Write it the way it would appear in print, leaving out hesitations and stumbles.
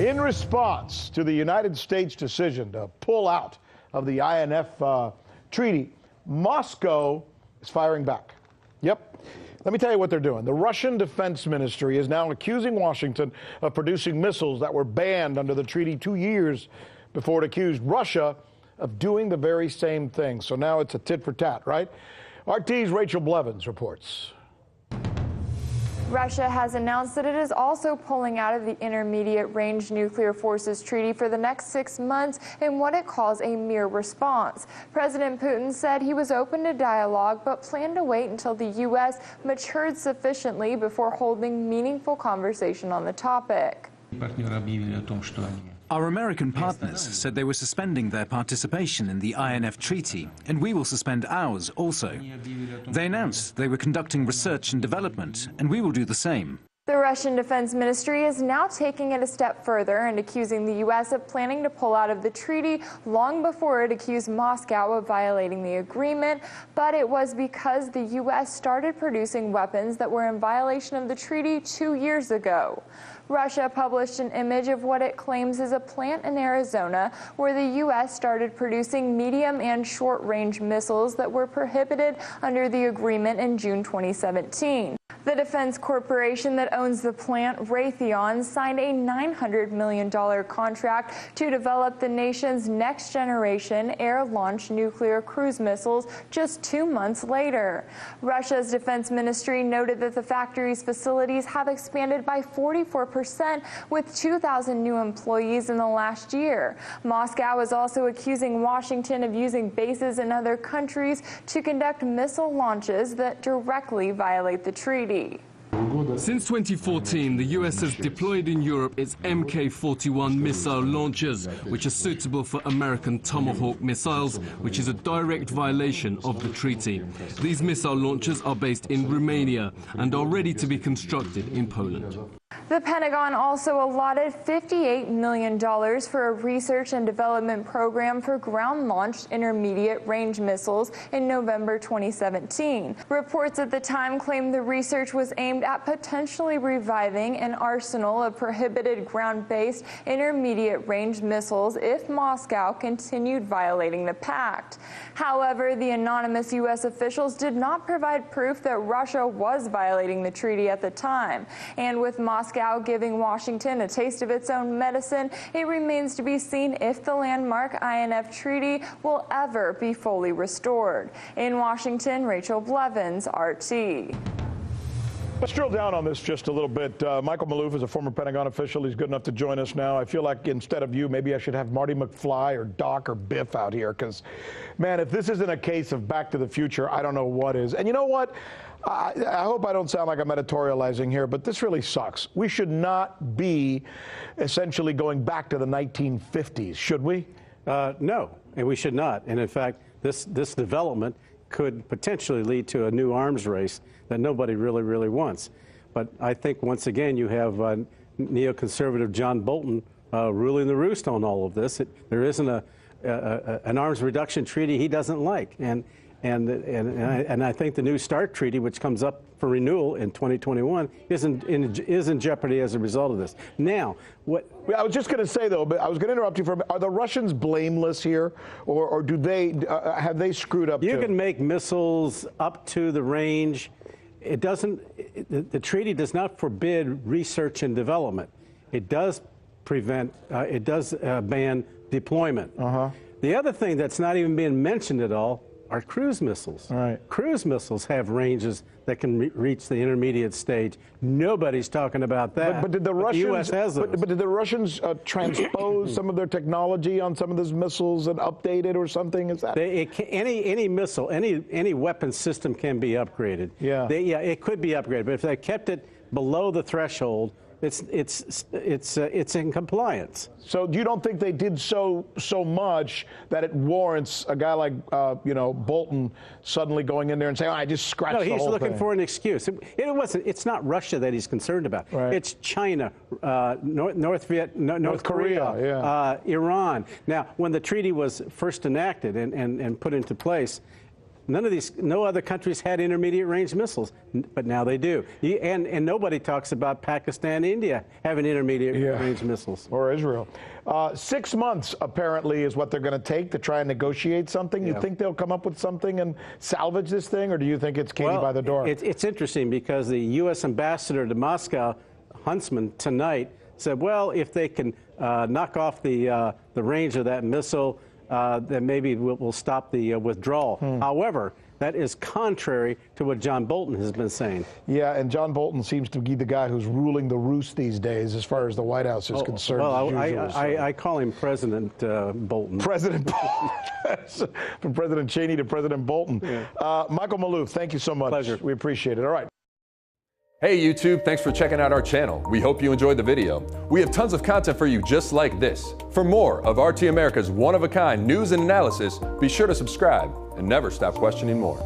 In response to the United States decision to pull out of the INF Treaty, Moscow is firing back. Yep. Let me tell you what they're doing. The Russian Defense Ministry is now accusing Washington of producing missiles that were banned under the treaty 2 years before it accused Russia of doing the very same thing. So now it's a tit for tat, right? RT's Rachel Blevins reports. Russia has announced that it is also pulling out of the Intermediate Range Nuclear Forces Treaty for the next 6 months in what it calls a mere response. President Putin said he was open to dialogue, but planned to wait until the U.S. matured sufficiently before holding meaningful conversation on the topic. Our American partners said they were suspending their participation in the INF Treaty, and we will suspend ours also. They announced they were conducting research and development, and we will do the same. The Russian Defense Ministry is now taking it a step further and accusing the U.S. of planning to pull out of the treaty long before it accused Moscow of violating the agreement. But it was because the U.S. started producing weapons that were in violation of the treaty 2 years ago. Russia published an image of what it claims is a plant in Arizona where the U.S. started producing medium and short-range missiles that were prohibited under the agreement in June 2017. The defense corporation that owns the plant, Raytheon, signed a $900 million contract to develop the nation's next-generation air-launched nuclear cruise missiles just 2 months later. Russia's defense ministry noted that the factory's facilities have expanded by 44%, with 2,000 new employees in the last year. Moscow is also accusing Washington of using bases in other countries to conduct missile launches that directly violate the treaty. Since 2014, the U.S. has deployed in Europe its Mk-41 missile launchers, which are suitable for American Tomahawk missiles, which is a direct violation of the treaty. These missile launchers are based in Romania and are ready to be constructed in Poland. The Pentagon also allotted $58 million for a research and development program for ground-launched intermediate-range missiles in November 2017. Reports at the time claimed the research was aimed at potentially reviving an arsenal of prohibited ground-based intermediate-range missiles if Moscow continued violating the pact. However, the anonymous U.S. officials did not provide proof that Russia was violating the treaty at the time. And with Moscow giving Washington a taste of its own medicine, it remains to be seen if the landmark INF Treaty will ever be fully restored. In Washington, Rachel Blevins, RT. Let's drill down on this just a little bit. Michael Maloof is a former Pentagon official. He's good enough to join us now. I feel like instead of you, maybe I should have Marty McFly or Doc or Biff out here because, man, if this isn't a case of Back to the Future, I don't know what is. And you know what? I hope I don't sound like I'm editorializing here, but this really sucks. We should not be essentially going back to the 1950s, should we? No, and we should not. And in fact, this development could potentially lead to a new arms race that nobody really wants. But I think, once again, you have neoconservative John Bolton ruling the roost on all of this. There isn't an arms reduction treaty he doesn't like. And I think the New START treaty, which comes up for renewal in 2021, is in jeopardy as a result of this. Now, what I was just going to say, though, but I was going to interrupt you for a minute. Are the Russians blameless here, or do they have they screwed up? You too? can make missiles up to the range. It doesn't. The treaty does not forbid research and development. It does prevent. It does ban deployment. The other thing that's not even being mentioned at all are cruise missiles. Right. Cruise missiles have ranges that can reach the intermediate stage. Nobody's talking about that. But did the Russians? The US has those. But did the Russians transpose some of their technology on some of those missiles and update it or something? Is that any missile, any weapon system can be upgraded? Yeah. It could be upgraded, but if they kept it below the threshold, it's in compliance. So you don't think they did so much that it warrants a guy like Bolton suddenly going in there and saying, "Oh, I just scratched the whole thing"? No, he's looking for an excuse. It's not Russia that he's concerned about. Right. It's China, North Korea, yeah. Iran. Now, when the treaty was first enacted and put into place, no other countries had intermediate range missiles, but now they do. And nobody talks about Pakistan, India having intermediate range missiles. Or Israel. 6 months, apparently, is what they're going to take to try and negotiate something. You think they'll come up with something and salvage this thing, or do you think it's Katie by the door? It's interesting because the U.S. ambassador to Moscow, Huntsman, tonight said, well, if they can knock off the range of that missile, then maybe we'll stop the withdrawal. However, that is contrary to what John Bolton has been saying. Yeah, and John Bolton seems to be the guy who's ruling the roost these days as far as the White House is concerned. Well, I call him President Bolton. President Bolton. From President Cheney to President Bolton. Yeah. Michael Maloof, thank you so much. Pleasure. We appreciate it. All right. Hey YouTube, thanks for checking out our channel. We hope you enjoyed the video. We have tons of content for you just like this. For more of RT America's one-of-a-kind news and analysis, be sure to subscribe and never stop questioning more.